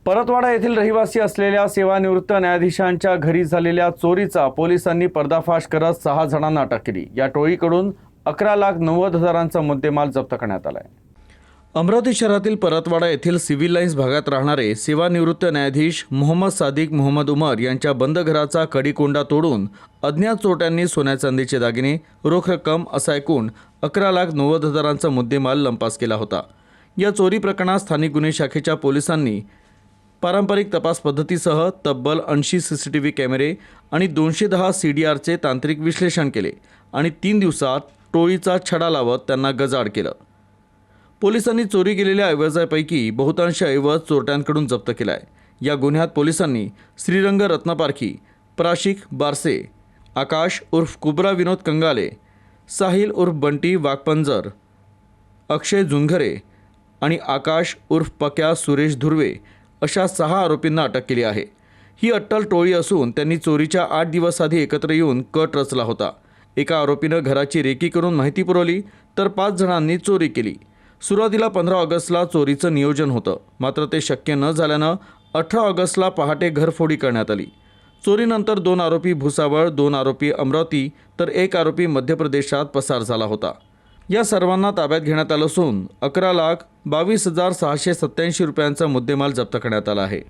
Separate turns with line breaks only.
परतवाडा येथील रहिवासी असलेल्या सेवानिवृत्त न्यायाधीशांच्या घरी झालेल्या चोरीचा पोलिसांनी पर्दाफाश करत 6 जणांना अटक केली। या टोळीकडून 11,90,000चा मुद्देमाल जप्त करण्यात आला आहे। अमरावती शहरातील परतवाडा येथील सिव्हिल लाईन्स भागात राहणारे सेवानिवृत्त न्यायाधीश मोहम्मद सादिक मोहम्मद उमर यांच्या बंद घराचा कडिकोंडा तोडून अज्ञात चोरट्यांनी सोन्या चांदीचे दागिने, रोख रक्कम असा एकूण 11,90,000चा मुद्देमाल लंपास केला होता। या चोरी प्रकरणात स्थानिक गुन्हे शाखेच्या पोलिसांनी पारंपरिक तपास पद्धतीसह तब्बल 80 सीसीटीव्ही कॅमेरे आणि 210 CDRचे तांत्रिक विश्लेषण केले आणि 3 दिवसात टोळीचा छडा लावत त्यांना गजाआड केलं। पोलिसांनी चोरी केलेल्या ऐवजापैकी बहुतांश ऐवज चोरट्यांकडून जप्त केला आहे। या गुन्ह्यात पोलिसांनी श्रीरंग रत्नपारखी, प्राशिक बारसे, आकाश उर्फ कुबरा विनोद कंगाले, साहिल उर्फ बंटी वाघपंजर, अक्षय जुंघरे आणि आकाश उर्फ पक्या सुरेश धुर्वे अशा 6 आरोपींना अटक केली आहे। ही अट्टल टोळी असून त्यांनी चोरीच्या 8 दिवस आधी एकत्र येऊन कट रचला होता। एका आरोपीनं घराची रेकी करून माहिती पुरवली तर 5 जणांनी चोरी केली। सुरुवातीला 15 ऑगस्टला चोरीचं नियोजन होतं, मात्र ते शक्य न झाल्यानं 18 ऑगस्टला पहाटे घरफोडी करण्यात आली। चोरीनंतर 2 आरोपी भुसावळ, 2 आरोपी अमरावती तर 1 आरोपी मध्य प्रदेशात पसार झाला होता। या सर्वांना ताब्यात घेण्यात आलं असून 11,22,687 रुपयांचा मुद्देमाल जप्त करण्यात आला आहे।